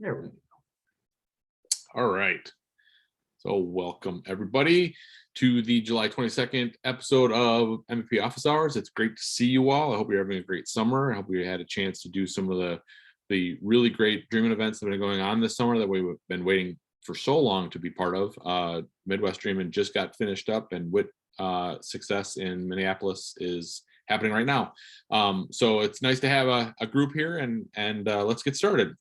There we go. All right. So welcome everybody to the July 22nd episode of MVP Office Hours. It's great to see you all. I hope you're having a great summer. I hope you had a chance to do some of the really great Dreaming events that have been going on this summer that we've been waiting for so long to be part of. Midwest Dreaming just got finished up, and WIT Success in Minneapolis is happening right now. So it's nice to have a group here, and let's get started.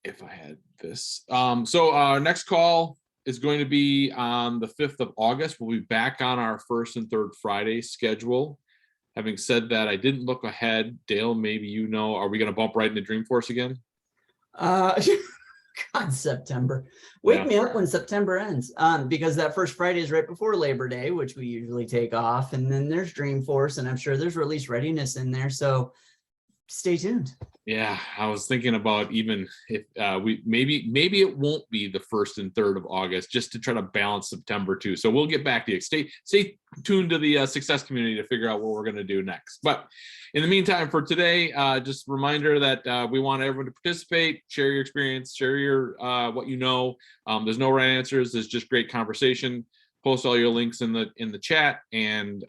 If I had this. So our next call is going to be on the 5th of August. We'll be back on our first and third Friday schedule. Having said that, I didn't look ahead. Dale, maybe you know, are we going to bump right into Dreamforce again? God, September. Wake me up when September ends. Because that first Friday is right before Labor Day, which we usually take off. And then there's Dreamforce, and I'm sure there's release readiness in there. So stay tuned. Yeah, I was thinking about even if we maybe it won't be the 1st and 3rd of August, just to try to balance September too. So we'll get back to you. Stay tuned to the success community to figure out what we're going to do next. But in the meantime, for today, just a reminder that we want everyone to participate, share your experience, share your what you know. There's no right answers. There's just great conversation. Post all your links in the chat, and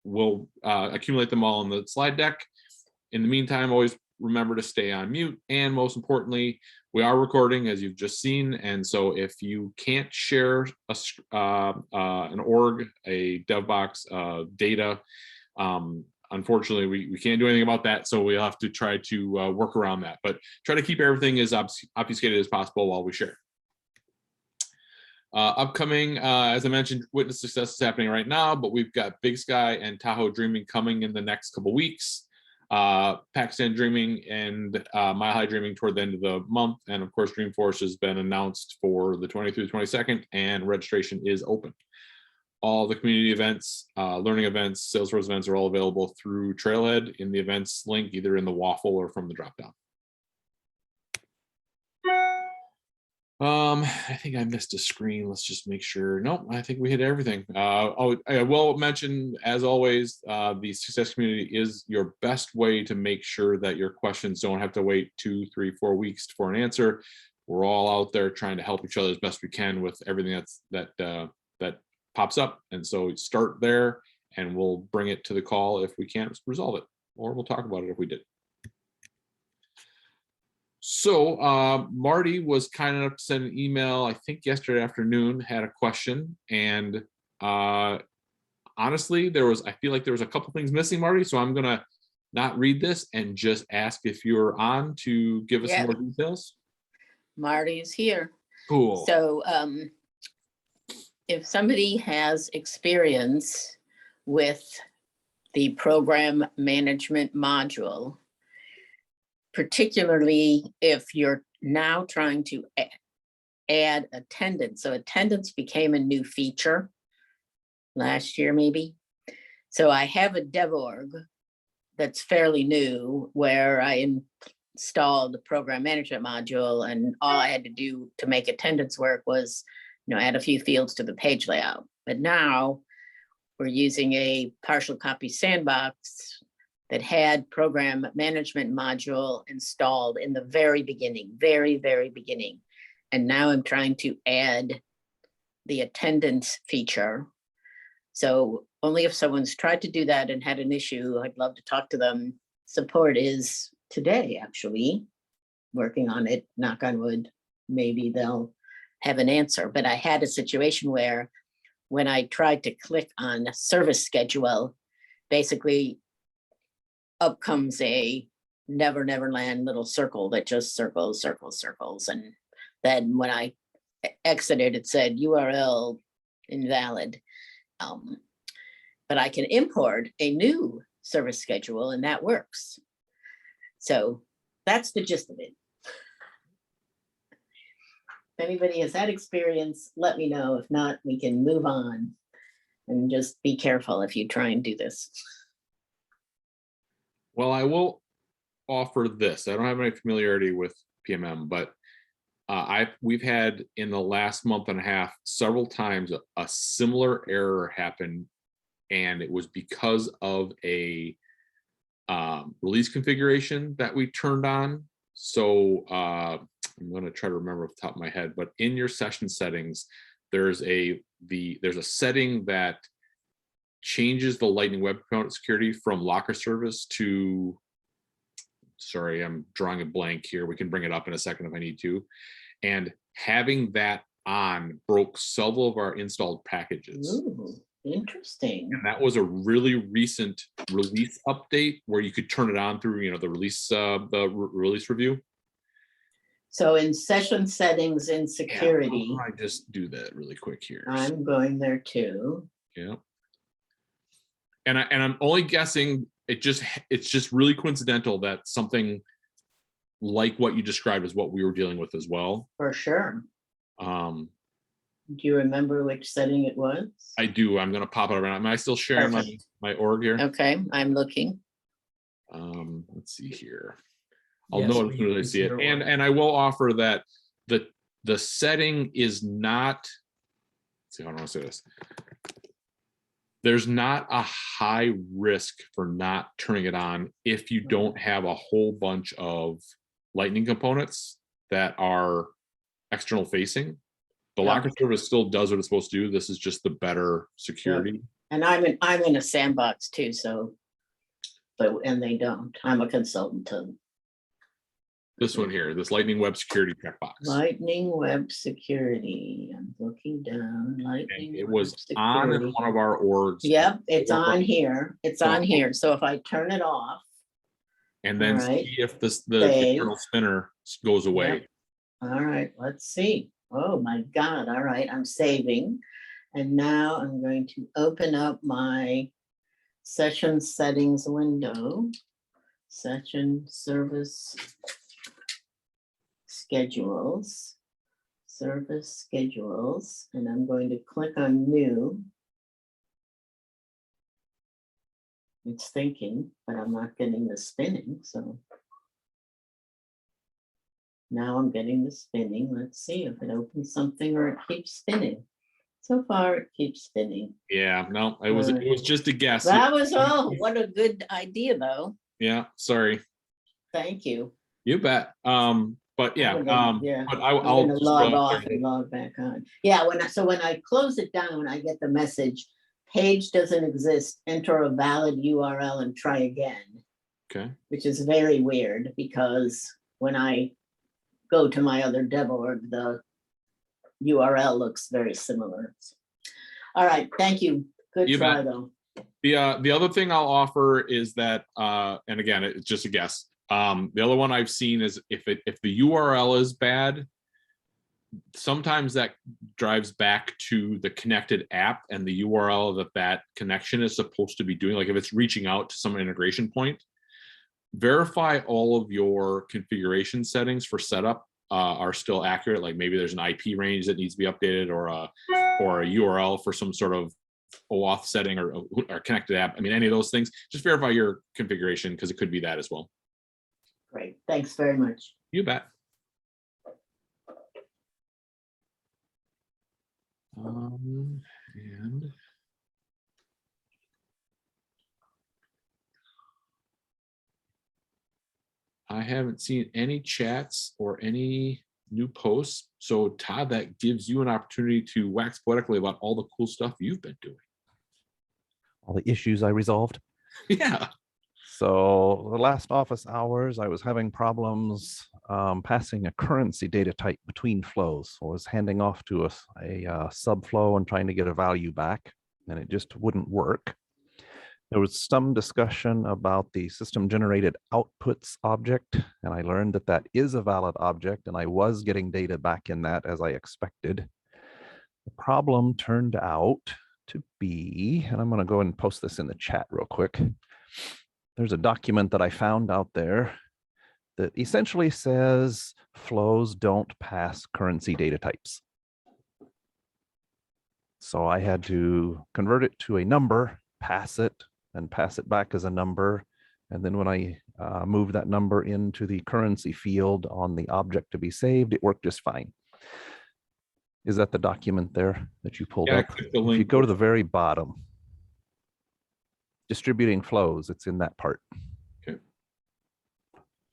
we'll accumulate them all in the slide deck. In the meantime, always remember to stay on mute. And most importantly, we are recording, as you've just seen. And so if you can't share an org, a dev box, data, unfortunately, we can't do anything about that. So we'll have to try to work around that. But try to keep everything as obfuscated as possible while we share. Upcoming, as I mentioned, Witness Success is happening right now, but we've got Big Sky and Tahoe Dreaming coming in the next couple weeks. Pakistan Dreaming and Mile High Dreaming toward the end of the month, and of course Dreamforce has been announced for the 20th through the 22nd, and registration is open. All the community events, learning events, Salesforce events are all available through Trailhead in the events link, either in the waffle or from the dropdown. I think I missed a screen. Let's just make sure. Nope, I think we hit everything. I will mention, as always, the success community is your best way to make sure that your questions don't have to wait 2, 3, 4 weeks for an answer. We're all out there trying to help each other as best we can with everything that pops up. And so start there, and we'll bring it to the call if we can't resolve it, or we'll talk about it if we did. So Marty was kind enough to send an email, I think yesterday afternoon, had a question, and honestly, I feel like there was a couple things missing, Marty, so I'm gonna not read this and just ask if you're on to give us some more details. Marty is here. Cool. So if somebody has experience with the program management module, particularly if you're now trying to add attendance. So attendance became a new feature last year, maybe. So I have a dev org that's fairly new, where I installed the program management module, and all I had to do to make attendance work was, add a few fields to the page layout. But now we're using a partial copy sandbox that had program management module installed in the very beginning, very, very beginning. And now I'm trying to add the attendance feature. So only if someone's tried to do that and had an issue, I'd love to talk to them. Support is today, actually, working on it, knock on wood. Maybe they'll have an answer. But I had a situation where when I tried to click on service schedule, basically up comes a never land little circle that just circles. And then when I exited, it said URL invalid. But I can import a new service schedule, and that works. So that's the gist of it. If anybody has had experience, let me know. If not, we can move on, and just be careful if you try and do this. Well, I will offer this. I don't have any familiarity with PMM, but we've had in the last month and a half several times a similar error happen, and it was because of a release configuration that we turned on. So I'm going to try to remember off the top of my head, but in your session settings, there's a setting that changes the Lightning Web Component security from locker service to, sorry, I'm drawing a blank here. We can bring it up in a second if I need to. And having that on broke several of our installed packages. Ooh, interesting. And that was a really recent release update where you could turn it on through, the release review. So in session settings in security, I just do that really quick here. I'm going there too. Yeah. And I'm only guessing it's just really coincidental that something like what you described is what we were dealing with as well. For sure. Do you remember which setting it was? I do. I'm going to pop it around. Am I still sharing my org here? Okay, I'm looking. Let's see here. I'll Yes, know as soon as I see it. And I will offer that the setting is not, let's see how I want to say this. There's not a high risk for not turning it on if you don't have a whole bunch of Lightning components that are external facing. The locker service still does what it's supposed to do. This is just the better security. And I'm in a sandbox too, so, and they don't. I'm a consultant to this one here, this Lightning Web Security checkbox. Lightning Web Security. I'm looking down. Lightning. And it Web was Security. on in one of our orgs. Yep, it's on here. It's on here. So if I turn it off. And then right, see if the internal spinner goes away. Yep. All right, let's see. Oh my God. All right, I'm saving. And now I'm going to open up my session settings window. Session service schedules, service schedules, and I'm going to click on new. It's thinking, but I'm not getting the spinning, so. Now I'm getting the spinning. Let's see if it opens something or it keeps spinning. So far, it keeps spinning. Yeah, no, it was just a guess. That was all. What a good idea, though. Yeah, sorry. Thank you. You bet. But yeah, But I'll just log off and log back on. Yeah, when I close it down, I get the message, page doesn't exist, enter a valid URL and try again. Okay. Which is very weird because when I go to my other dev org, the URL looks very similar. All right, thank you. Good try though. The other thing I'll offer is that, and again, it's just a guess. The other one I've seen is if the URL is bad, sometimes that drives back to the connected app and the URL that connection is supposed to be doing. Like if it's reaching out to some integration point, verify all of your configuration settings for setup are still accurate. Like maybe there's an IP range that needs to be updated or a URL for some sort of OAuth setting or connected app. I mean, any of those things, just verify your configuration because it could be that as well. Great, thanks very much. You bet. And I haven't seen any chats or any new posts. So Todd, that gives you an opportunity to wax poetically about all the cool stuff you've been doing. All the issues I resolved. Yeah. So the last office hours, I was having problems passing a currency data type between flows. I was handing off to a subflow and trying to get a value back, and it just wouldn't work. There was some discussion about the system generated outputs object, and I learned that that is a valid object, and I was getting data back in that as I expected. The problem turned out to be, and I'm going to go and post this in the chat real quick. There's a document that I found out there that essentially says flows don't pass currency data types. So I had to convert it to a number, pass it, and pass it back as a number. And then when I moved that number into the currency field on the object to be saved, it worked just fine. Is that the document there that you pulled up? If you go to the very bottom, distributing flows, it's in that part.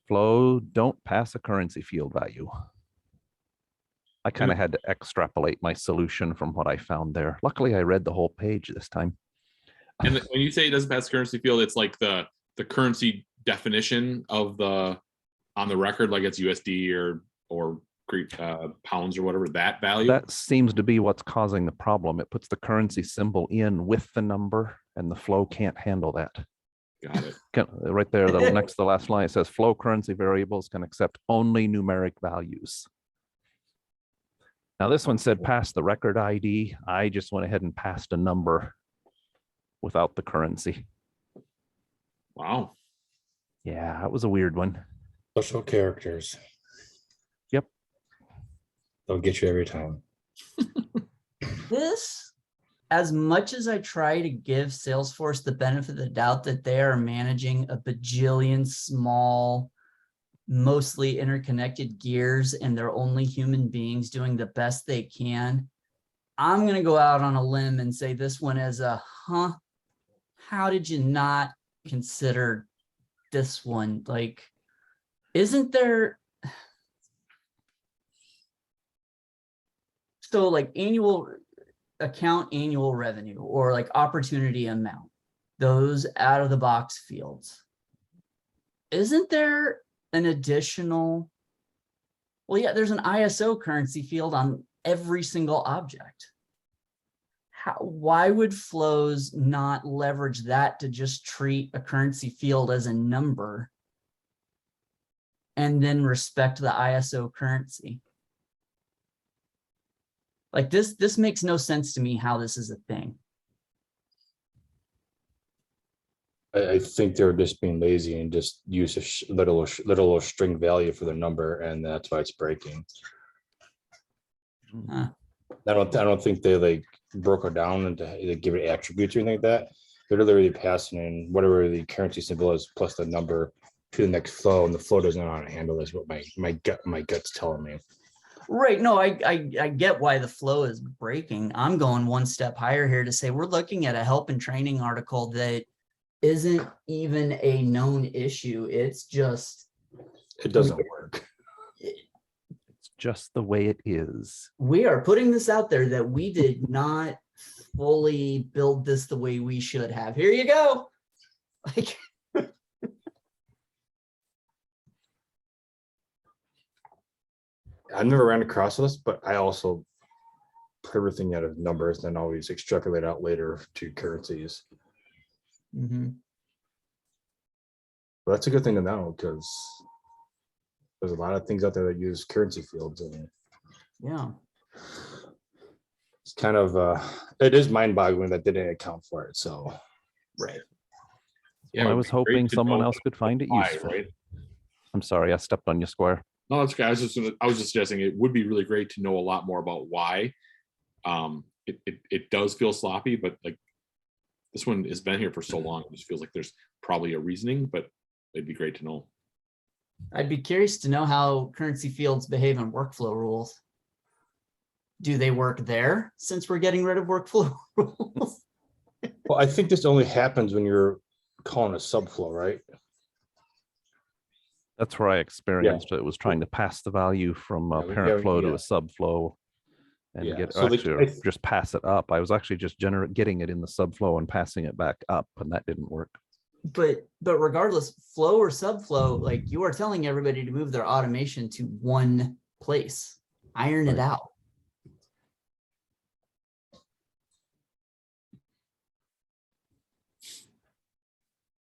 Flow don't pass a currency field value. I kind of had to extrapolate my solution from what I found there. Luckily, I read the whole page this time. And when you say it doesn't pass currency field, it's like the currency definition of the on the record, like it's USD or pounds or whatever, that value. That seems to be what's causing the problem. It puts the currency symbol in with the number, and the flow can't handle that. Got it. Right there, the next to the last line, it says flow currency variables can accept only numeric values. Now this one said pass the record ID. I just went ahead and passed a number without the currency. Wow. Yeah, that was a weird one. Special characters. Yep. They'll get you every time. This, as much as I try to give Salesforce the benefit of the doubt that they are managing a bajillion small, mostly interconnected gears and they're only human beings doing the best they can, I'm going to go out on a limb and say this one as a, how did you not consider this one? Like, isn't there, so like annual revenue or like opportunity amount, those out of the box fields, isn't there an additional, well, yeah, there's an ISO currency field on every single object. Why would flows not leverage that to just treat a currency field as a number and then respect the ISO currency? Like this makes no sense to me how this is a thing. I think they're just being lazy and just use a little string value for the number, and that's why it's breaking. Huh. I don't think they like broke it down and they give it attributes or anything like that. They're literally passing in whatever the currency symbol is plus the number to the next flow, and the flow doesn't know how to handle this. What my gut's telling me. Right. No, I get why the flow is breaking. I'm going one step higher here to say we're looking at a help and training article that isn't even a known issue. It's just, It doesn't work. It's just the way it is. we are putting this out there that we did not fully build this the way we should have. Here you go. Like, I've never ran across this, but I also put everything out of numbers and then always extrapolate out later to currencies. mhm. But that's a good thing to know because there's a lot of things out there that use currency fields, and Yeah. it's kind of it is mind-boggling that they didn't account for it. So Right. Yeah, Well, I it would was be great hoping to someone know else could find it why, useful. right? I'm sorry, I stepped on you, Square. No, that's okay. I was just suggesting it would be really great to know a lot more about why. It does feel sloppy, but like this one has been here for so long, it just feels like there's probably a reasoning, but it'd be great to know. I'd be curious to know how currency fields behave in workflow rules. Do they work there since we're getting rid of workflow rules? well, I think this only happens when you're calling a subflow, right? That's where I experienced it. Was trying to pass the value from a parent flow to a subflow and Yeah, get so just pass it up. I was actually just getting it in the subflow and passing it back up, and that didn't work. But regardless, flow or subflow, like you are telling everybody to move their automation to one place, iron it out.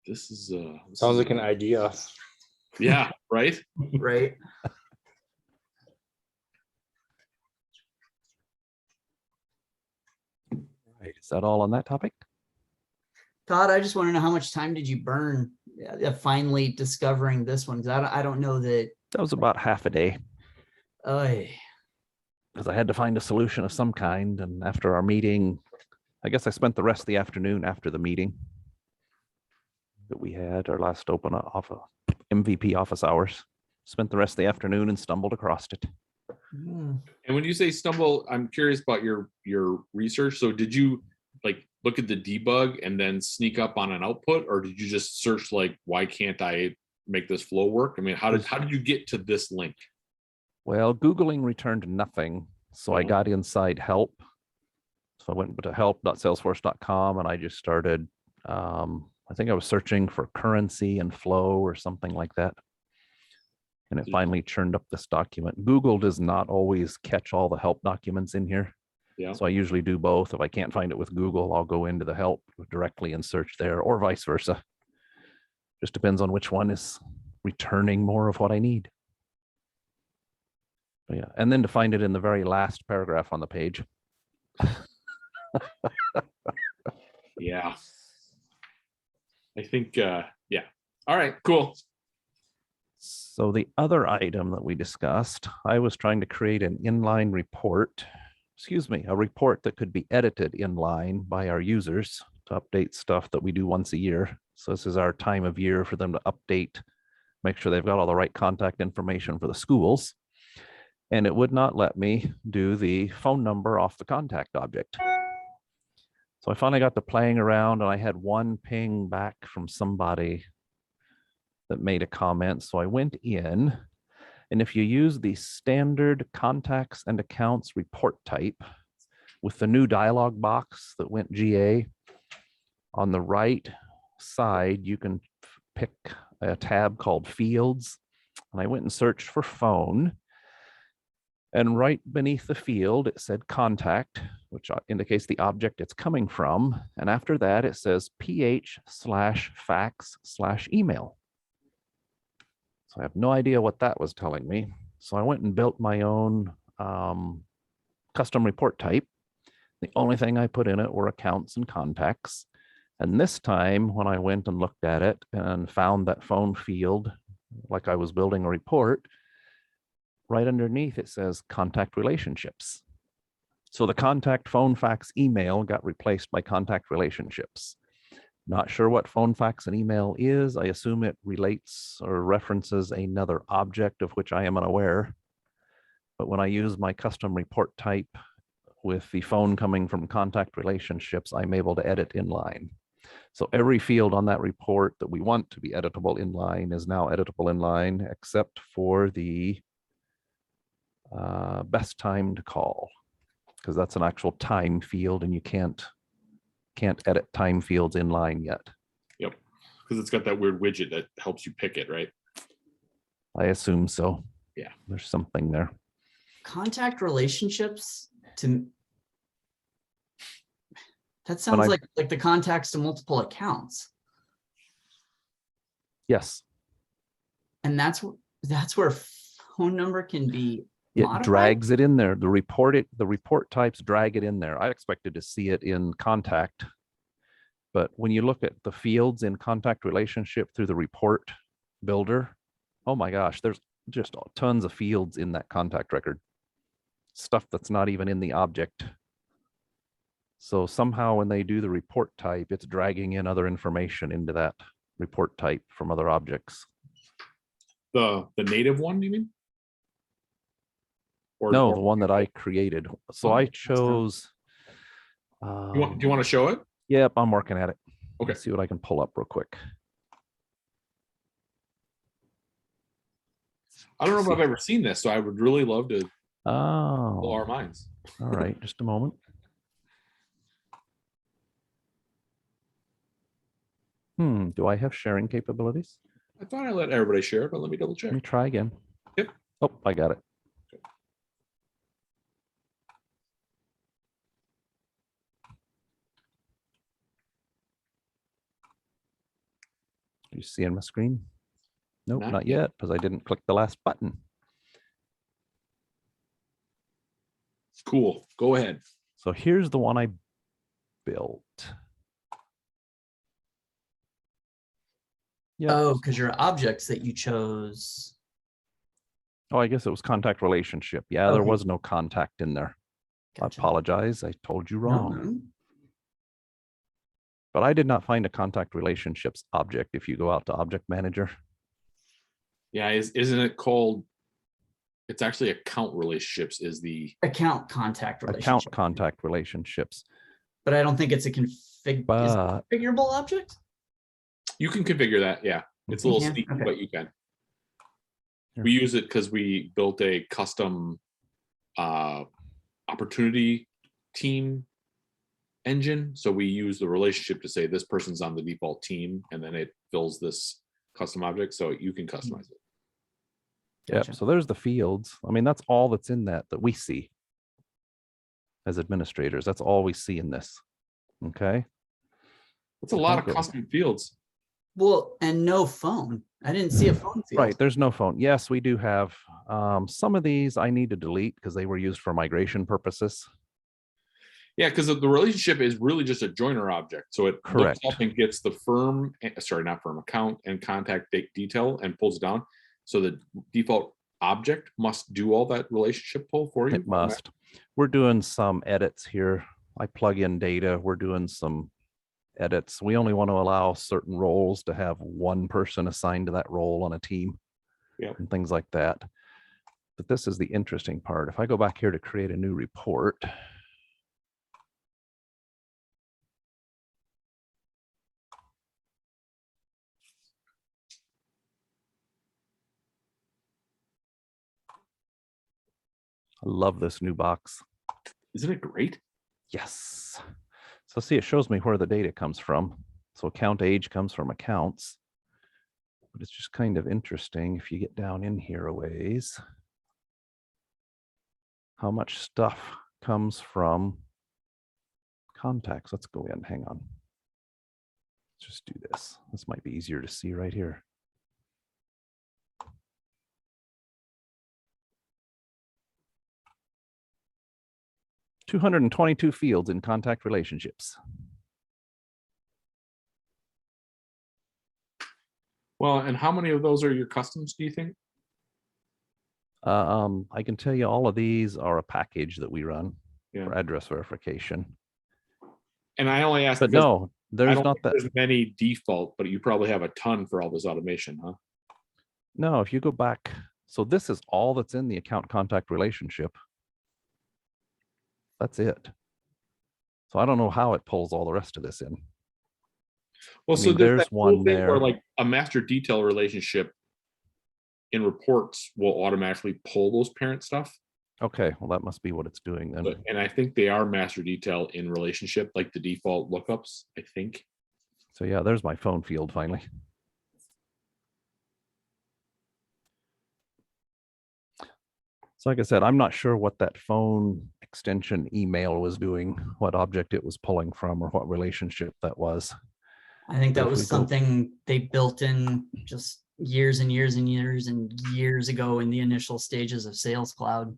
This is Sounds like an idea. yeah, right. Right. Right. Is that all on that topic? Todd, I just want to know how much time did you burn finally discovering this one? Because I don't know that. That was about half a day Oy. because I had to find a solution of some kind. And after our meeting, I guess I spent the rest of the afternoon after the meeting that we had, our last open MVP office hours. Spent the rest of the afternoon and stumbled across it. Hmm. And when you say stumble, I'm curious about your research. So did you like look at the debug and then sneak up on an output, or did you just search like why can't I make this flow work? I mean, how did you get to this link? Well, Googling returned nothing. So I got inside help. So I went to help.salesforce.com and I just started, I think I was searching for currency and flow or something like that. And it finally churned up this document. Google does not always catch all the help documents in here. Yeah. So I usually do both. If I can't find it with Google, I'll go into the help directly and search there, or vice versa. Just depends on which one is returning more of what I need. But yeah, and then to find it in the very last paragraph on the page. Yeah. I think, yeah. All right, cool. So the other item that we discussed, I was trying to create an inline report, a report that could be edited inline by our users to update stuff that we do once a year. So this is our time of year for them to update, make sure they've got all the right contact information for the schools. And it would not let me do the phone number off the contact object. So I finally got to playing around and I had one ping back from somebody that made a comment. So I went in, and if you use the standard contacts and accounts report type with the new dialog box that went GA, on the right side, you can pick a tab called fields. And I went and searched for phone. And right beneath the field, it said contact, which indicates the object it's coming from. And after that, it says ph/fax/email. So I have no idea what that was telling me. So I went and built my own custom report type. The only thing I put in it were accounts and contacts. And this time when I went and looked at it and found that phone field, like I was building a report, right underneath it says contact relationships. So the contact, phone, fax, email got replaced by contact relationships. Not sure what phone, fax, and email is. I assume it relates or references another object of which I am unaware. But when I use my custom report type with the phone coming from contact relationships, I'm able to edit inline. So every field on that report that we want to be editable inline is now editable inline, except for the best time to call, because that's an actual time field and you can't edit time fields inline yet. Yep, because it's got that weird widget that helps you pick it, right? I assume so. Yeah, there's something there. Contact relationships, that sounds like the contacts to multiple accounts. Yes. And that's where phone number can be modified? It drags it in there. The report types drag it in there. I expected to see it in contact, but when you look at the fields in contact relationship through the report builder, oh my gosh, there's just tons of fields in that contact record. Stuff that's not even in the object. So somehow when they do the report type, it's dragging in other information into that report type from other objects. The native one, you mean? Or, no, the one that I created. So I chose. Do you want to show it? Yep, I'm working at it. Okay. Let's see what I can pull up real quick. I don't know if I've ever seen this, so I would really love to blow our Oh, minds. all right, just a moment. Do I have sharing capabilities? I thought I let everybody share it, but let me double check. Let me try again. Yep. Oh, I got it. You see on my screen? Nope, Not not yet. yet, because I didn't click the last button. Cool. Go ahead. So here's the one I built. Yeah. Oh, because your objects that you chose. Oh, I guess it was contact relationship. Yeah, there Okay. was no contact in there. Gotcha. I apologize. I told you No, wrong. no. But I did not find a contact relationships object if you go out to Object Manager. Yeah, isn't it called? It's actually account relationships is the Account contact relationship. Account contact relationships. But I don't think it's a But configurable object. you can configure that. Yeah. It's a little Yeah, sneaky, okay. but you can. Here. We use it because we built a custom opportunity team engine. So we use the relationship to say this person's on the default team, and then it fills this custom object, so you can customize it. Yep. Gotcha. So there's the fields. I mean, that's all that's in that we see as administrators. That's all we see in this. Okay. It's a If lot I of go- custom fields. Well, and no phone. I didn't see a phone field. Right. There's no phone. Yes, we do have some of these I need to delete because they were used for migration purposes. Yeah, because the relationship is really just a joiner object. So it Correct. looks up and gets the firm, sorry, not firm, account and contact date detail and pulls it down. So the default object must do all that relationship pull for you. It must. We're doing some edits here. I plug in data. We're doing some edits. We only want to allow certain roles to have one person assigned to that role on a team. Yep. And things like that. But this is the interesting part. If I go back here to create a new report, I love this new box. Isn't it great? Yes. So see, it shows me where the data comes from. So account age comes from accounts. But it's just kind of interesting if you get down in here a ways, how much stuff comes from contacts. Let's go in, hang on. Let's just do this. This might be easier to see right here. $222 fields in contact relationships. Well, and how many of those are your customs, do you think? I can tell you all of these are a package that we run Yeah. for address verification. And I only asked But because no, I there's don't not think that. there's many default, but you probably have a ton for all this automation, huh? No, if you go back, so this is all that's in the account contact relationship. That's it. So I don't know how it pulls all the rest of this in. Well, I so mean, there's there's that cool one thing where there. like a master detail relationship in reports will automatically pull those parent stuff. Okay, well, that must be what it's doing then. And I think they are master detail in relationship, like the default lookups, I think. So yeah, there's my phone field finally. So like I said, I'm not sure what that phone extension email was doing, what object it was pulling from, or what relationship that was. I think But that if we was go- something they built in just years and years and years and years ago in the initial stages of Sales Cloud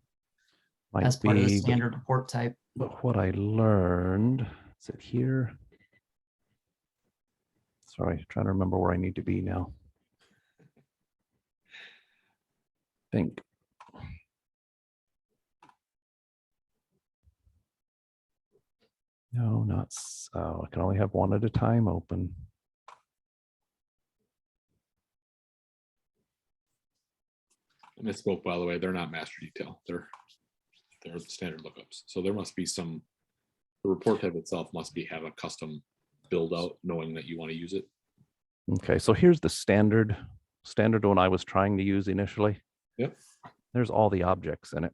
Might as part of the be, standard report type. but what I learned, is it here? Sorry, trying to remember where I need to be now. Think. No, not so. I can only have one at a time open. I misspoke, by the way, they're not master detail. They're standard lookups. So there must be some, the report type itself must be have a custom build out knowing that you want to use it. Okay, so here's the standard one I was trying to use initially. Yep. There's all the objects in it.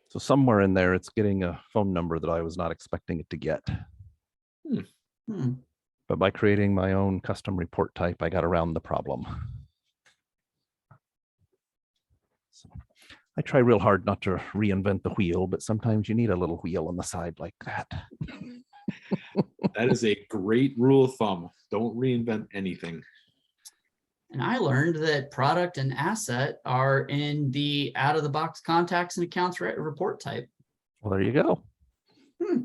So somewhere in there, it's getting a phone number that I was not expecting it to get. Hmm. But by creating my own custom report type, I got around the problem. So I try real hard not to reinvent the wheel, but sometimes you need a little wheel on the side like that. That is a great rule of thumb. Don't reinvent anything. And I learned that product and asset are in the out-of-the-box contacts and accounts report type. Well, there you go. Hmm.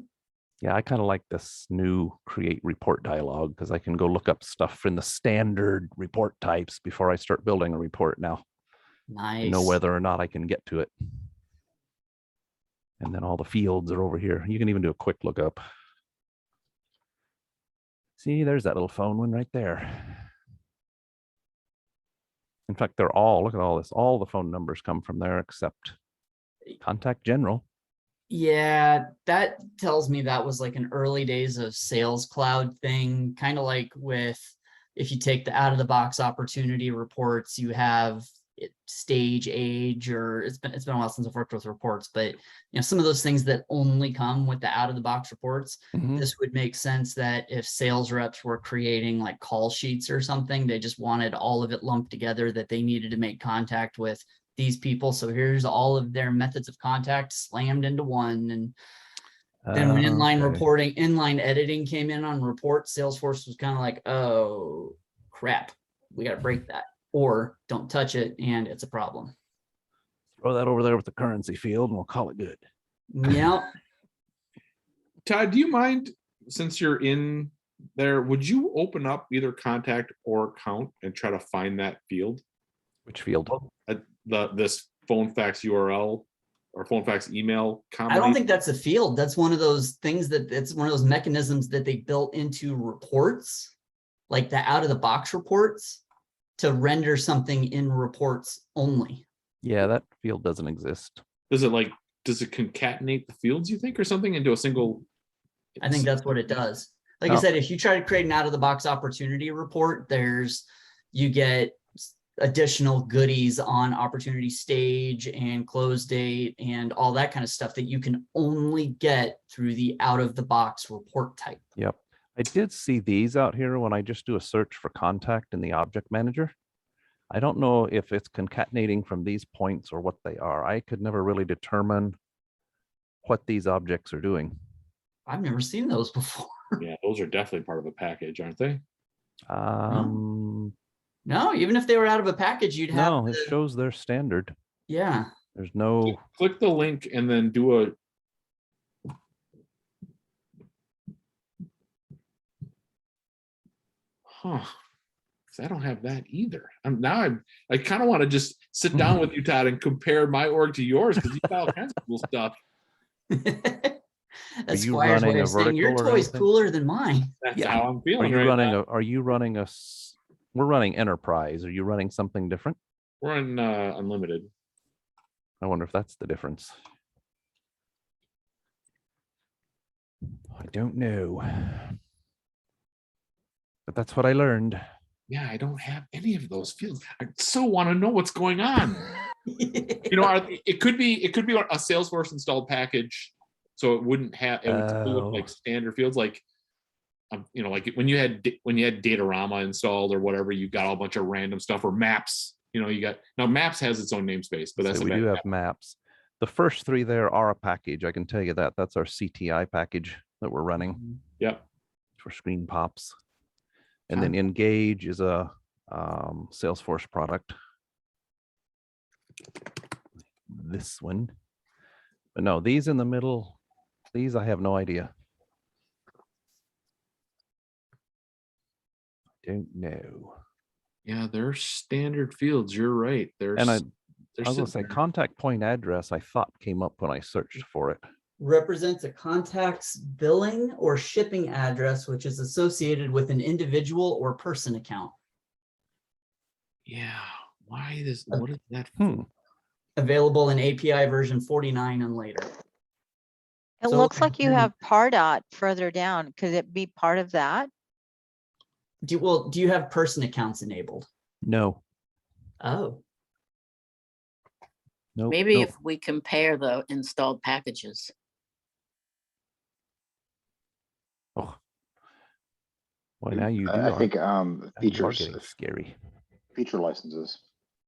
Yeah, I kind of like this new create report dialog because I can go look up stuff in the standard report types before I start building a report now. Nice. I know whether or not I can get to it. And then all the fields are over here. You can even do a quick lookup. See, there's that little phone one right there. In fact, they're all, look at all this, all the phone numbers come from there except contact general. Yeah, that tells me that was like an early days of Sales Cloud thing, kind of like with if you take the out of the box opportunity reports, you have stage age, or it's been a while since I've worked with reports, but some of those things that only come with the out of the box reports, Mhm. this would make sense that if sales reps were creating like call sheets or something, they just wanted all of it lumped together, that they needed to make contact with these people. So here's all of their methods of contact slammed into one. And then when inline Okay. reporting, inline editing came in on reports, Salesforce was kind of like, oh crap, we got to break that, or don't touch it and it's a problem. Throw that over there with the currency field and we'll call it good. Yep. Todd, do you mind, since you're in there, would you open up either contact or account and try to find that field? Which field? This phone fax URL or phone fax email I combination? don't think that's a field. That's one of those things it's one of those mechanisms that they built into reports, like the out of the box reports, to render something in reports only. Yeah, that field doesn't exist. Does it concatenate the fields, you think, or something into a single? I think that's what it does. Like I Oh. said, if you try to create an out of the box opportunity report, you get additional goodies on opportunity stage and close date and all that kind of stuff that you can only get through the out of the box report type. Yep. I did see these out here when I just do a search for contact in the object manager. I don't know if it's concatenating from these points or what they are. I could never really determine what these objects are doing. I've never seen those before. Yeah, those are definitely part of a package, aren't they? No, even if they were out of a package, you'd have. No, it shows their standard. Yeah. There's no. Click the link and then do a. Huh. I don't have that either. I kind of want to just sit down with you, Todd, and compare my org to yours, because you got all kinds of cool stuff. That's you Squire's running way a of saying your vertical or toy's anything? cooler than mine. That's Yeah. how I'm Are feeling you right running now. are you running we're running enterprise. Are you running something different? We're on unlimited. I wonder if that's the difference. I don't know. But that's what I learned. Yeah, I don't have any of those fields. I so want to know what's going on. It could be a Salesforce installed package, so it wouldn't have. It would still look like standard fields, like like when you had Datarama installed or whatever. You got a whole bunch of random stuff, or maps. Now maps has its own namespace, but that's we do have maps. The first three there are a package. I can tell you that. That's our CTI package that we're running. Yep. For screen pops. And then Engage is a Salesforce product. This one. But no, these in the middle, these I have no idea. I don't know. Yeah, they're standard fields. You're right. And I was gonna say contact point address, I thought came up when I searched for it. Represents a contact's billing or shipping address, which is associated with an individual or person account. Yeah. What is that? Available in API version 49 and later. It looks like you have Pardot further down. Could it be part of that? Do you have person accounts enabled? No. Oh. Nope, Maybe nope. if we compare the installed packages. Oh. Well, now you do. I think you are features, getting scary. feature licenses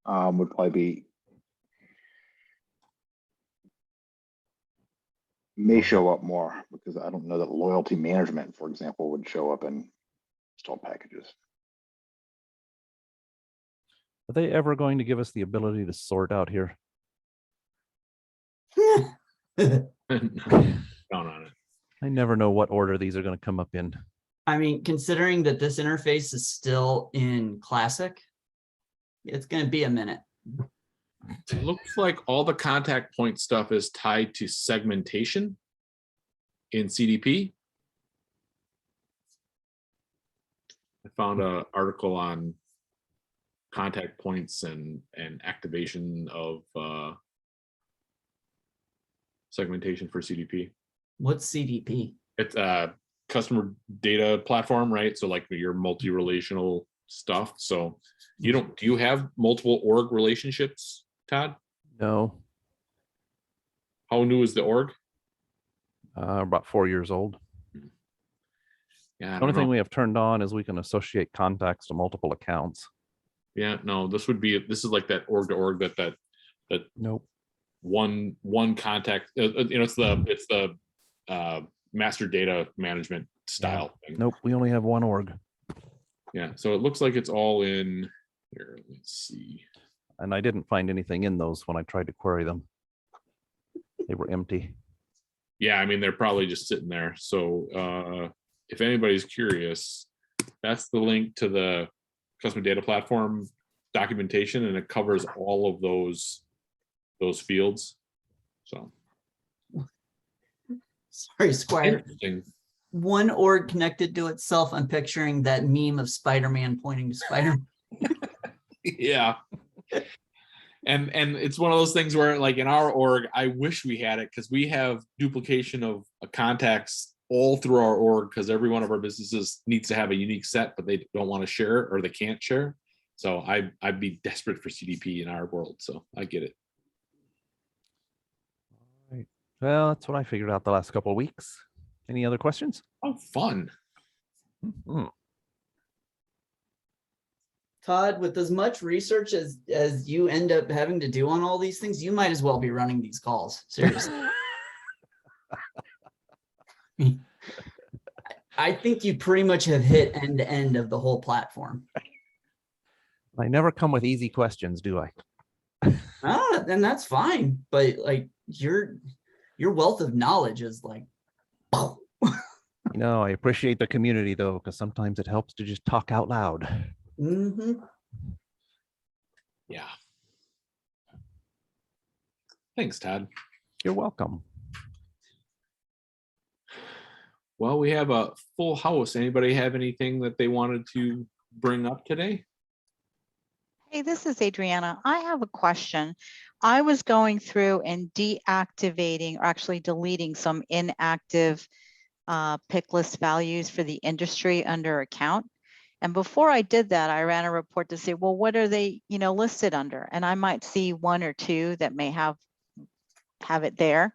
would probably be, may show up more, because I don't know that loyalty management, for example, would show up in installed packages. Are they ever going to give us the ability to sort out here? Down on it. I never know what order these are going to come up in. I mean, considering that this interface is still in Classic, it's going to be a minute. It looks like all the contact point stuff is tied to segmentation in CDP. I found an article on contact points and activation of segmentation for CDP. What's CDP? It's a customer data platform, right? So like your multi-relational stuff. So do you have multiple org relationships, Todd? No, How new is the org? about 4 years old. Yeah, I The only don't know. thing we have turned on is we can associate contacts to multiple accounts. Yeah, no, this is like that org to org that Nope. one contact, it's the master data management style thing. Nope. We only have one org. Yeah, so it looks like it's all in here. Let's see. And I didn't find anything in those when I tried to query them. They were empty. Yeah, I mean, they're probably just sitting there. So if anybody's curious, that's the link to the customer data platform documentation, and it covers all of those fields. So Sorry, Squire. interesting. One org connected to itself. I'm picturing that meme of Spider-Man pointing to Spider-Man. Yeah. And it's one of those things where, like, in our org, I wish we had it, because we have duplication of contacts all through our org, because every one of our businesses needs to have a unique set, but they don't want to share, or they can't share. So I'd be desperate for CDP in our world. So I get it. Right. Well, that's what I figured out the last couple of weeks. Any other questions? Oh, fun. Mhm. Todd, with as much research as you end up having to do on all these things, you might as well be running these calls. Seriously. I think you pretty much have hit end to end of the whole platform. I never come with easy questions, do I? Then that's fine. But like your wealth of knowledge is like, You know, I appreciate the community though, because sometimes it helps to just talk out loud. Yeah. Thanks, Todd. You're welcome. Well, we have a full house. Anybody have anything that they wanted to bring up today? Hey, this is Adriana. I have a question. I was going through and deactivating, or actually deleting some inactive pick list values for the industry under account. And before I did that, I ran a report to say, well, what are they, listed under? And I might see one or two that may have it there.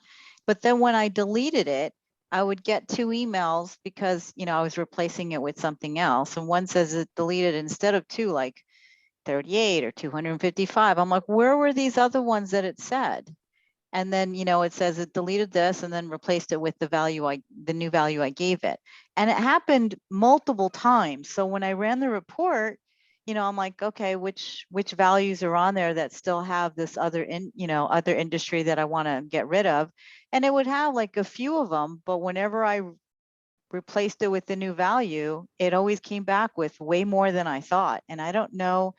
But then when I deleted it, I would get 2 emails because, I was replacing it with something else. And one says it deleted instead of 2, like 38 or 255. I'm like, where were these other ones that it said? And then, it says it deleted this and then replaced it with the new value I gave it. And it happened multiple times. So when I ran the report, I'm like, okay, which values are on there that still have this other industry that I want to get rid of? And it would have like a few of them, but whenever I replaced it with the new value, it always came back with way more than I thought. And I don't know,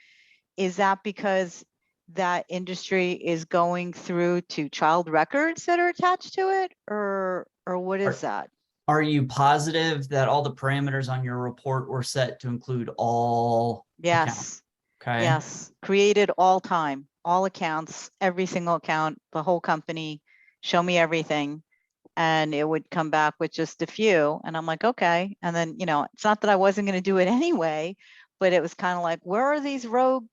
is that because that industry is going through to child records that are attached to it, or what is that? Are you positive that all the parameters on your report were set to include all Yes. accounts? Okay. Yes. Created all time, all accounts, every single account, the whole company, show me everything. And it would come back with just a few. And I'm like, okay. And then, it's not that I wasn't going to do it anyway, but it was kind of like, where are these rogue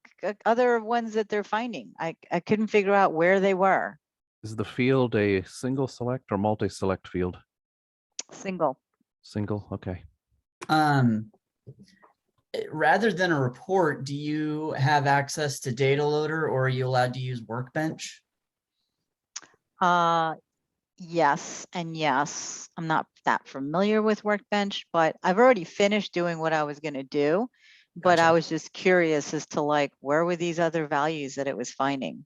other ones that they're finding? I couldn't figure out where they were. Is the field a single select or multi-select field? Single. Single, okay. Rather than a report, do you have access to data loader, or are you allowed to use Workbench? Yes and yes. I'm not that familiar with Workbench, but I've already finished doing what I was going to do. But Gotcha. I was just curious as to like, where were these other values that it was finding?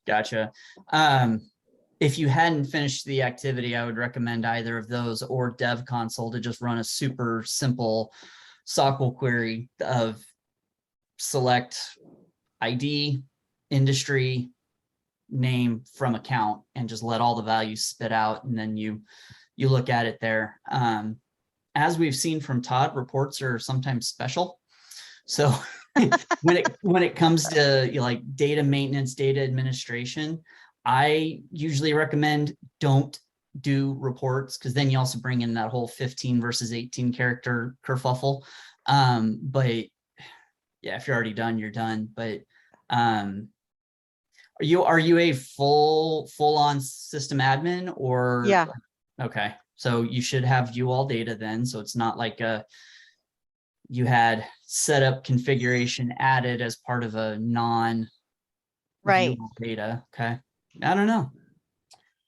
Gotcha. If you hadn't finished the activity, I would recommend either of those or Dev Console to just run a super simple SQL query of select ID, industry, name from account, and just let all the values spit out. And then you look at it there. As we've seen from Todd, reports are sometimes special. So when it comes to like data maintenance, data administration, I usually recommend don't do reports, because then you also bring in that whole 15 versus 18 character kerfuffle. But yeah, if you're already done, you're done. But are you a full on system admin, or? Yeah. Okay, so you should have view all data then, so it's not like you had setup configuration added as part of a non Right. viewable data. Okay, I don't know.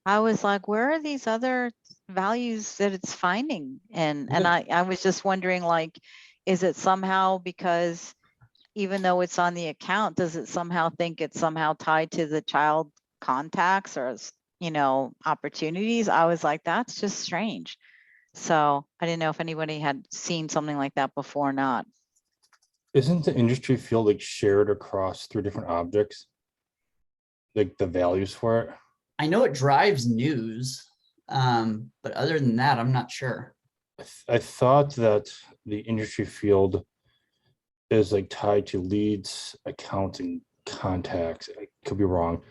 I was like, where are these other values that it's finding? And I was just wondering, like, is it somehow because even though it's on the account, does it somehow think it's somehow tied to the child contacts or, you know, opportunities? I was like, that's just strange. So I didn't know if anybody had seen something like that before or not. Isn't the industry field like shared across 3 different objects? Like the values for it? I know it drives news, but other than that, I'm not sure. I thought that the industry field is like tied to leads, accounts, and contacts. I could be wrong.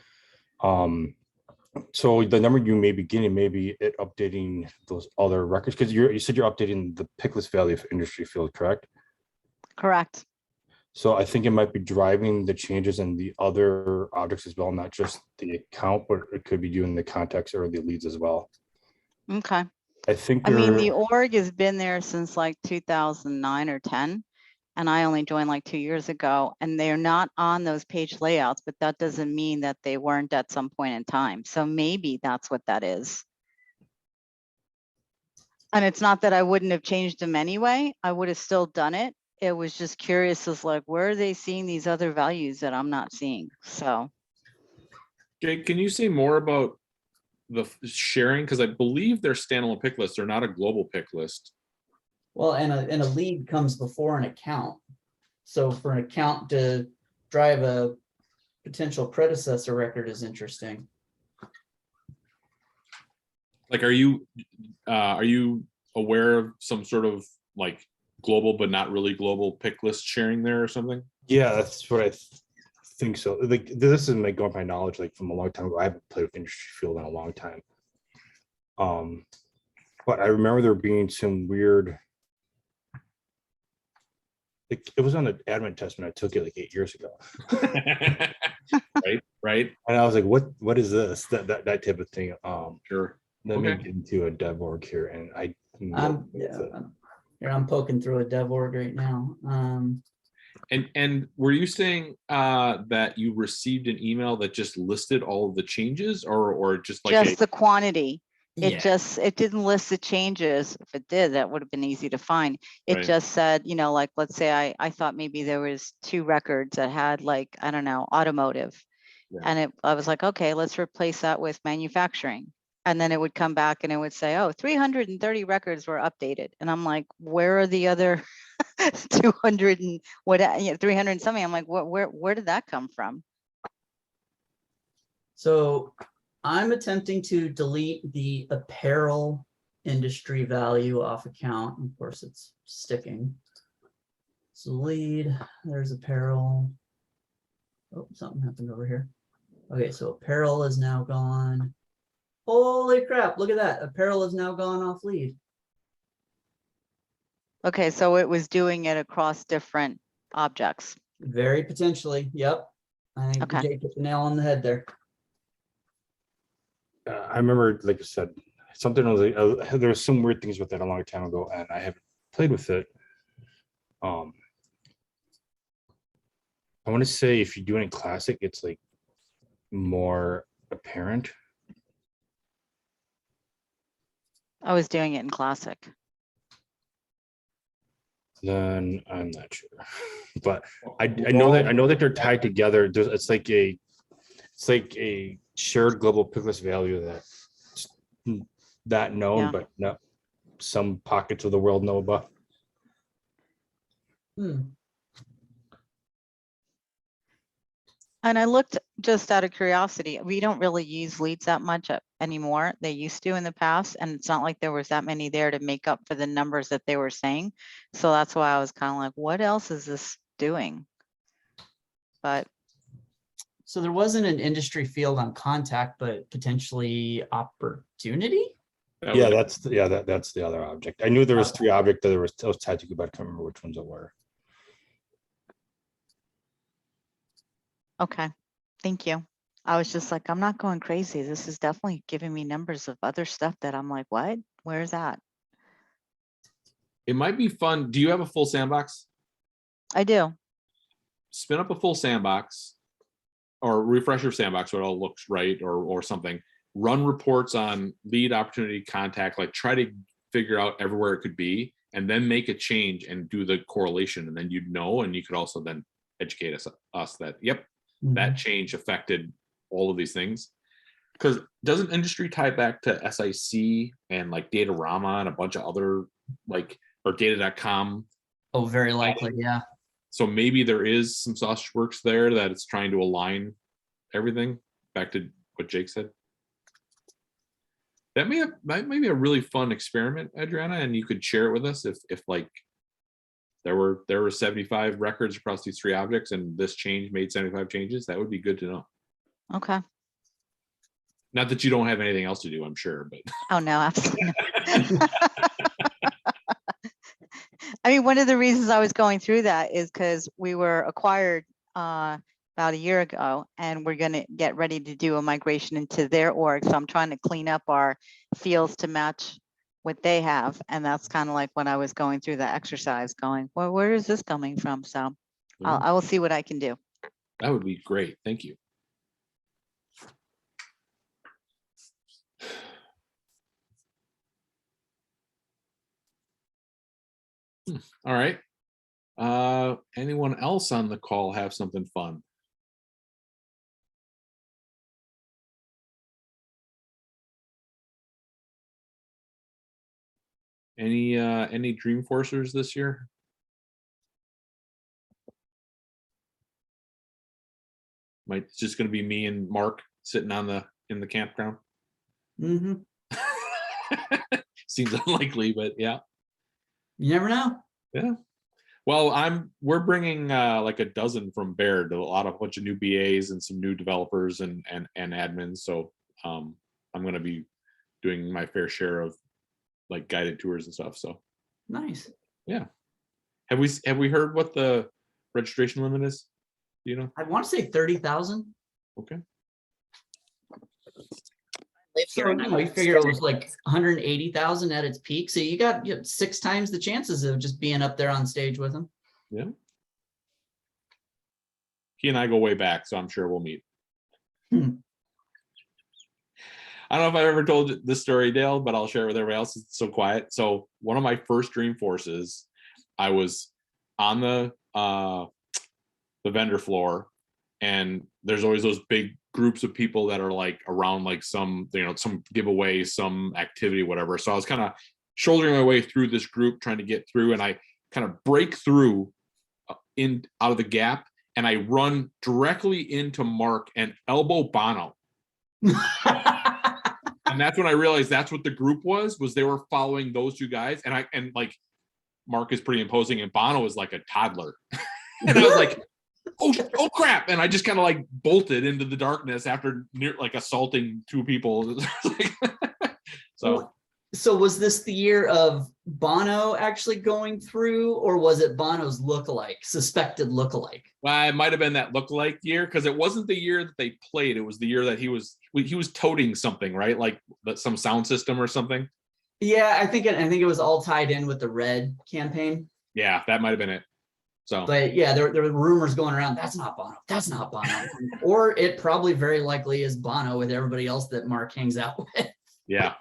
So the number you may be getting, maybe it updating those other records, because you said you're updating the pick list value of industry field, correct? Correct. So I think it might be driving the changes in the other objects as well, not just the account, but it could be doing the contacts or the leads as well. Okay. I think I mean, the org has been there since like 2009 or 10, and I only joined like 2 years ago, and they're not on those page layouts, but that doesn't mean that they weren't at some point in time. So maybe that's what that is. And it's not that I wouldn't have changed them anyway. I would have still done it. It was just curious as like, where are they seeing these other values that I'm not seeing? So. Jake, can you say more about the sharing? Because I believe they're standalone pick lists. They're not a global pick list. Well, and a lead comes before an account. So for an account to drive a potential predecessor record is interesting. Like, are you aware of some sort of like global but not really global pick list sharing there or something? Yeah, that's what I think so. Like this is my going by knowledge, like from a long time ago. I haven't played with industry field in a long time. But I remember there being some weird, like it was on the admin test when I took it like 8 years ago. Right. And I was like, what is this? That type of thing. Sure. Let me Okay. get into a dev org here, and I'm poking through a dev org right now. And were you saying that you received an email that just listed all of the changes, or just like just the quantity? Yeah. It didn't list the changes. If it did, that would have been easy to find. It Right. just said, you know, like, let's say I thought maybe there was 2 records that had like, I don't know, automotive. Yeah. And I was like, okay, let's replace that with manufacturing. And then it would come back and it would say, oh, 330 records were updated. And I'm like, where are the other 200 and what, 300 and something? I'm like, where did that come from? So I'm attempting to delete the apparel industry value off account. Of course, it's sticking. So lead, there's apparel. Oh, something happened over here. Okay, so apparel is now gone. Holy crap, look at that. Apparel is now gone off lead. Okay, so it was doing it across different objects. Very potentially, yep. I think Okay. Jake hit the nail on the head there. I remember, like I said, something was like, there was some weird things with that a long time ago, and I haven't played with it. I want to say if you do it in classic, it's like more apparent. I was doing it in classic. Then I'm not sure, but I know that they're tied together. It's like a shared global pick list value that known, Yeah. but not some pockets of the world know about. And I looked just out of curiosity. We don't really use leads that much anymore. They used to in the past, and it's not like there was that many there to make up for the numbers that they were saying. So that's why I was kind of like, what else is this doing? But So there wasn't an industry field on contact, but potentially opportunity. Yeah, that's the other object. I knew there was 3 objects that there was tactical, but I can't remember which ones it were. Okay, thank you. I was just like, I'm not going crazy. This is definitely giving me numbers of other stuff that I'm like, what? Where's that? It might be fun. Do you have a full sandbox? I do. Spin up a full sandbox or refresh your sandbox so it all looks right or something. Run reports on lead, opportunity, contact, like try to figure out everywhere it could be, and then make a change and do the correlation. And then you'd know, and you could also then educate us that, yep, that change affected all of these things. Because doesn't industry tie back to SIC and like Datarama and a bunch of other like, or data.com? Oh, very likely. Yeah. So maybe there is some sausage works there that it's trying to align everything back to what Jake said. That may be a really fun experiment, Adriana, and you could share it with us if like there were 75 records across these 3 objects and this change made 75 changes. That would be good to know. Okay. Not that you don't have anything else to do, I'm sure, but Oh, no, absolutely not. I mean, one of the reasons I was going through that is because we were acquired about a year ago, and we're going to get ready to do a migration into their org. So I'm trying to clean up our fields to match what they have. And that's kind of like when I was going through the exercise going, well, where is this coming from? So I will see what I can do. that would be great. Thank you. All right. Anyone else on the call have something fun? Any Dreamforcers this year? It's just going to be me and Mark sitting in the campground. Seems unlikely, but yeah. You never know. Yeah. Well, we're bringing like a dozen from Baird, a bunch of new BAs and some new developers and admins. So I'm going to be doing my fair share of like guided tours and stuff. So Nice. yeah. Have we heard what the registration limit is? Do you know? I want to say 30,000. Okay. So you figure it was like 180,000 at its peak. So you got 6 times the chances of just being up there on stage with them. Yeah. He and I go way back, so I'm sure we'll meet. I don't know if I've ever told this story, Dale, but I'll share it with everybody else. It's so quiet. So one of my first Dreamforces, I was on the vendor floor, and there's always those big groups of people that are like around like some giveaway, some activity, whatever. So I was kind of shouldering my way through this group, trying to get through, and I kind of break through out of the gap, and I run directly into Mark and elbow Bono. And that's when I realized that's what the group was they were following those 2 guys. And like Mark is pretty imposing and Bono is like a toddler. And I was like, oh crap. And I just kind of like bolted into the darkness after like assaulting 2 people. So was this the year of Bono actually going through, or was it Bono's suspected lookalike? Well, it might have been that lookalike year, because it wasn't the year that they played. It was the year that he was toting something, right? Like some sound system or something. Yeah, I think it was all tied in with the Red campaign. Yeah, that might have been it. So, but yeah, there were rumors going around. That's not Bono. That's not Bono. Or it probably very likely is Bono with everybody else that Mark hangs out with. Yeah.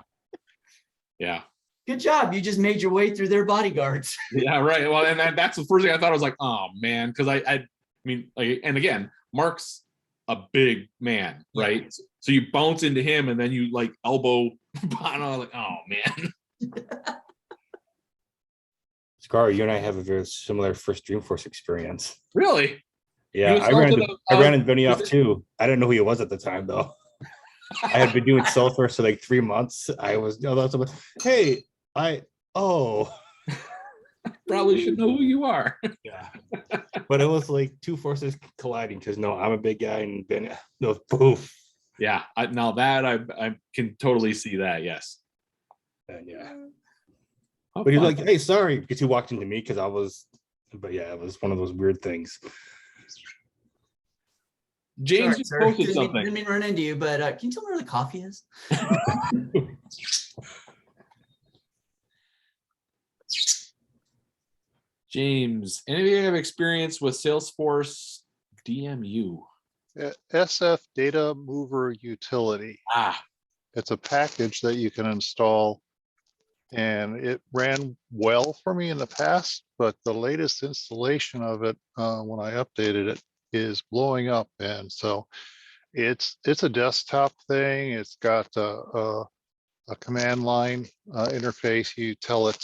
Yeah. Good job. You just made your way through their bodyguards. Yeah, right. Well, and that's the first thing I thought. I was like, oh man, because I mean, like, and again, Mark's a big man, right? Yeah. So you bounce into him and then you like elbow Bono, like, oh man. Scar, you and I have a very similar first Dreamforce experience. Really? Yeah, I ran into Benioff too. I didn't know who he was at the time though. I had been doing Salesforce for like 3 months. I was, hey, Probably should know who you are. Yeah. But it was like two forces colliding because no, I'm a big guy and Ben, no, poof. Yeah, now that I can totally see that. Yes. And yeah. How But he's fun. like, hey, sorry, because he walked into me because I was, but yeah, it was one of those weird things. James Sorry, just sir. posted Didn't something. mean to run into you, but can you tell me where the coffee is? James, any of you have experience with Salesforce DMU? SF Data Mover Utility. Ah, It's a package that you can install, and it ran well for me in the past, but the latest installation of it, when I updated it, is blowing up. And so it's a desktop thing. It's got a command line interface. You tell it,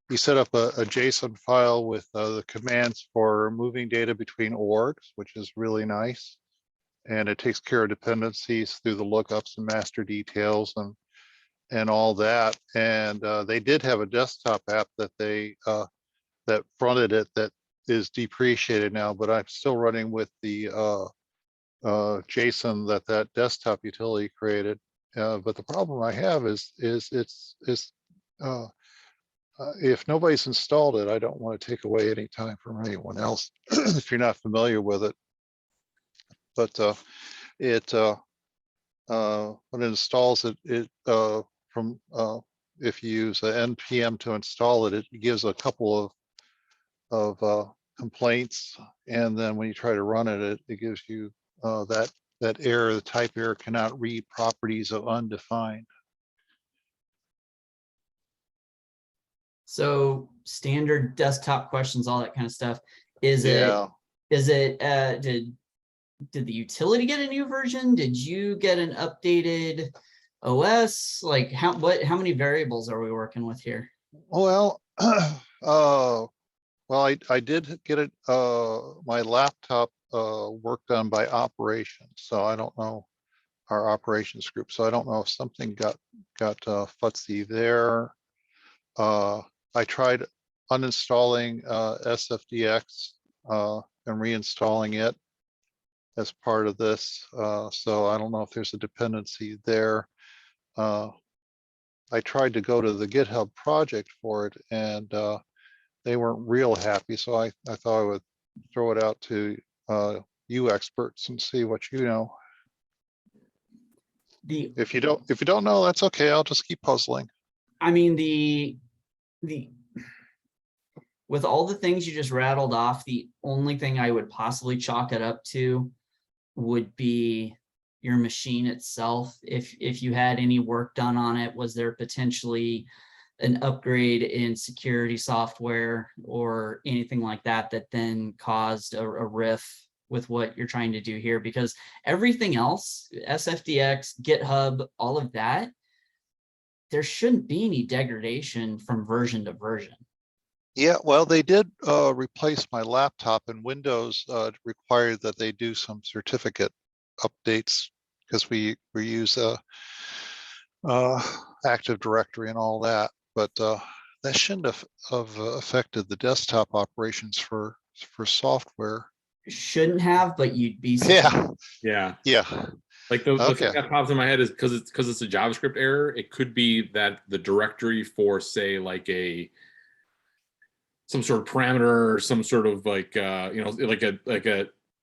you set up a JSON file with the commands for moving data between orgs, which is really nice. And it takes care of dependencies through the lookups and master details and all that. And they did have a desktop app that they that fronted it that is depreciated now, but I'm still running with the JSON that desktop utility created. But the problem I have is if nobody's installed it, I don't want to take away any time from anyone else if you're not familiar with it. But it when it installs it from if you use an npm to install it, it gives a couple of complaints, and then when you try to run it, it gives you that error, the type error, cannot read properties of undefined. So standard desktop questions, all that kind of stuff. Is Yeah. did the utility get a new version? Did you get an updated OS? Like how many variables are we working with here? Well, well, I did get it. My laptop worked on by operations, so I don't know our operations group. So I don't know if something got futsy there. I tried uninstalling SFDX and reinstalling it as part of this. So I don't know if there's a dependency there. I tried to go to the GitHub project for it, and they weren't real happy. So I thought I would throw it out to you experts and see what you know. If you don't know, that's okay. I'll just keep puzzling. I mean, the with all the things you just rattled off, the only thing I would possibly chalk it up to would be your machine itself. If you had any work done on it, was there potentially an upgrade in security software or anything like that that then caused a riff with what you're trying to do here? Because everything else, SFDX, GitHub, all of that, there shouldn't be any degradation from version to version. Yeah, well, they did replace my laptop, and Windows required that they do some certificate updates because we use Active Directory and all that. But that shouldn't have affected the desktop operations for software. Shouldn't have, but you'd be surprised. yeah. Like the Okay. thing that pops in my head is because it's a JavaScript error. It could be that the directory for, say, like some sort of parameter or some sort of like like a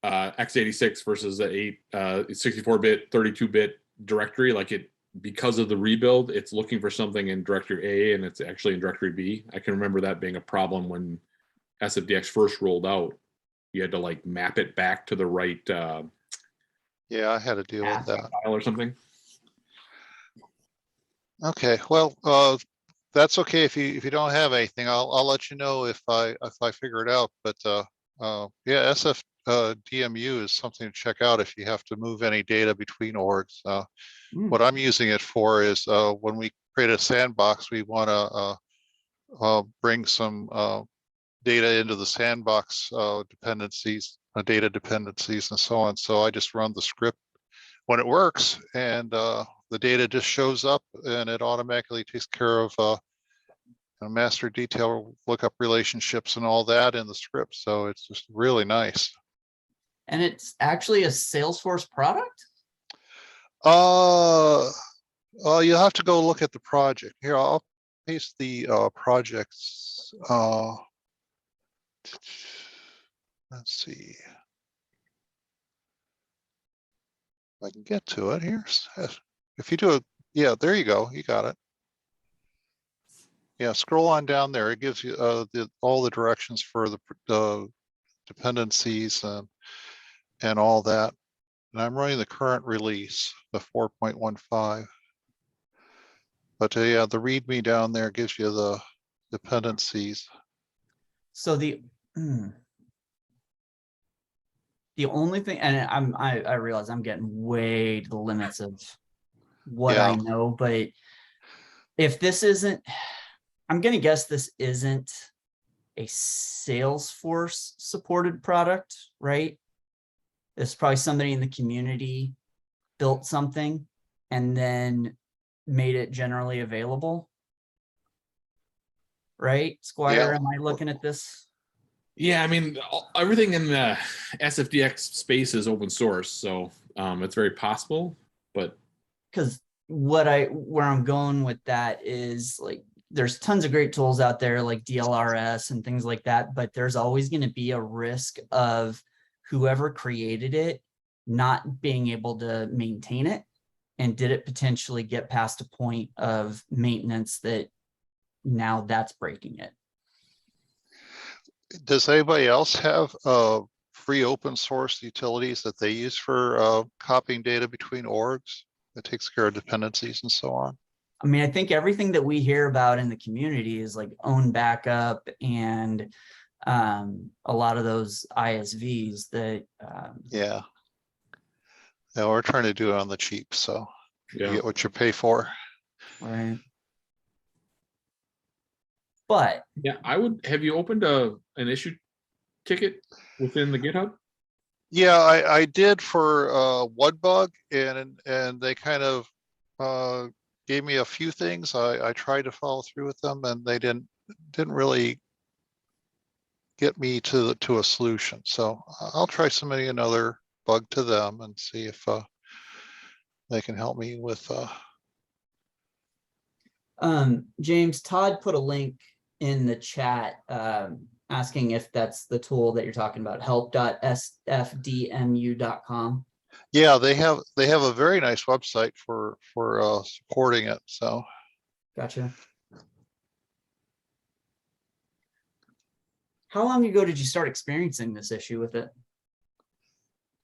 x86 versus a 64-bit 32-bit directory, like it, because of the rebuild, it's looking for something in directory A and it's actually in directory B. I can remember that being a problem when SFDX first rolled out. You had to like map it back to the right Yeah, I had to deal with that file or something. Okay, well, that's okay if you don't have anything. I'll let you know if I figure it out. But yeah, SFDMU is something to check out if you have to move any data between orgs. What I'm using it for is when we create a sandbox, we want to bring some data into the sandbox dependencies, data dependencies, and so on. So I just run the script when it works, and the data just shows up, and it automatically takes care of master detail lookup relationships and all that in the script. So it's just really nice. And it's actually a Salesforce product? You'll have to go look at the project. Here, I'll paste the projects. Let's see. If I can get to it here. If you do it, yeah, there you go. You got it. Yeah, scroll on down there. It gives you all the directions for the dependencies and all that. And I'm running the current release, the 4.15. But yeah, the README down there gives you the dependencies. So the only thing, and I realize I'm getting way to the limits of what I know, but if this isn't, I'm gonna guess this isn't a Salesforce supported product, right? It's probably somebody in the community built something and then made it generally available. Right, Squire, Yeah. am I looking at this? Yeah, I mean, everything in the SFDX space is open source, so it's very possible, but Because where I'm going with that is like, there's tons of great tools out there like DLRS and things like that, but there's always going to be a risk of whoever created it not being able to maintain it. And did it potentially get past a point of maintenance that now that's breaking it? Does anybody else have free open source utilities that they use for copying data between orgs that takes care of dependencies and so on? I mean, I think everything that we hear about in the community is like own backup and a lot of those ISVs that. Yeah. Yeah, we're trying to do it on the cheap, so you yeah. get what you pay for. Right. But Yeah, have you opened an issue ticket within the GitHub? Yeah, I did for one bug, and they kind of gave me a few things. I tried to follow through with them, and they didn't really get me to a solution. So I'll try submitting another bug to them and see if they can help me with. James, Todd put a link in the chat asking if that's the tool that you're talking about, help.sfdmu.com. Yeah, they have a very nice website for supporting it. So Gotcha. How long ago did you start experiencing this issue with it?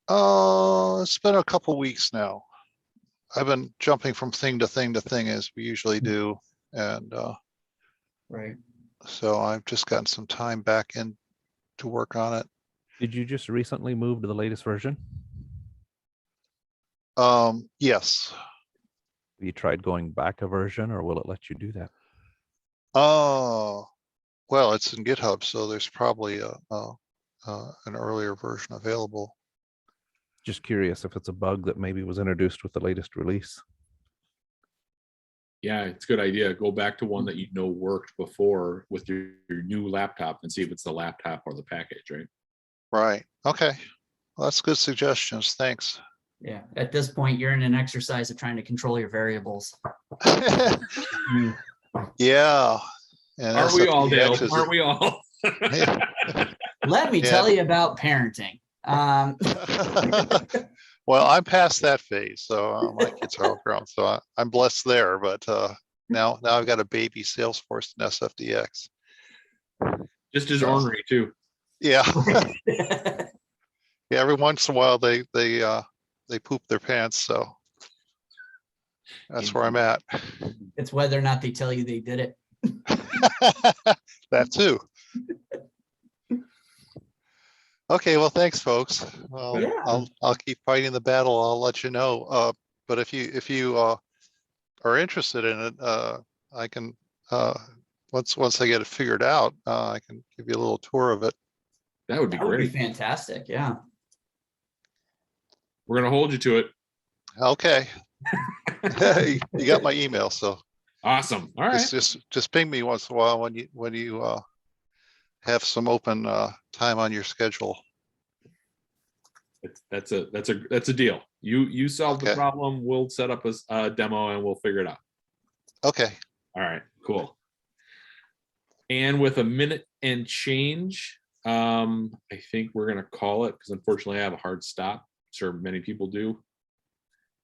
it's been a couple weeks now. I've been jumping from thing to thing to thing as we usually do, and right. So I've just gotten some time back in to work on it. Did you just recently move to the latest version? Yes. Have you tried going back a version, or will it let you do that? Oh, well, it's in GitHub, so there's probably an earlier version available. Just curious if it's a bug that maybe was introduced with the latest release. Yeah, it's a good idea. Go back to one that you know worked before with your new laptop and see if it's the laptop or the package, right? Right. Okay. Well, that's good suggestions. Thanks. Yeah. At this point, you're in an exercise of trying to control your variables. Yeah. And Aren't we all, Dale? SFDX Aren't we all? Let me tell you about parenting. Well, I'm past that phase, so my kids are all grown, so I'm blessed there. But now I've got a baby Salesforce and SFDX. Just as ornery too. Yeah. Yeah. Every once in a while they poop their pants, so that's where I'm at. It's whether or not they tell you they did it. That too. Okay, well, thanks, folks. Yeah. I'll keep fighting the battle. I'll let you know. But if you are interested in it, I can once I get it figured out, I can give you a little tour of it. That would be great. Fantastic. Yeah. We're gonna hold you to it. Okay. You got my email, so Awesome. All right. Just ping me once in a while when you have some open time on your schedule. That's a deal. You solve the Okay. problem. We'll set up a demo and we'll figure it out. Okay. All right, cool. And with a minute and change, I think we're gonna call it because unfortunately I have a hard stop. Sure, many people do.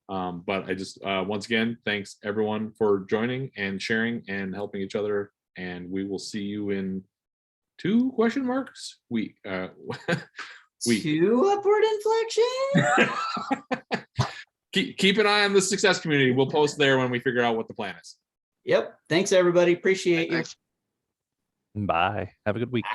But I just once again, thanks everyone for joining and sharing and helping each other. And we will see you in 2 question marks week. Week. 2 upward inflection. Keep an eye on the success community. We'll post there when we figure out what the plan is. Yep. Thanks, everybody. Appreciate you. Thanks. Bye. Have a good week.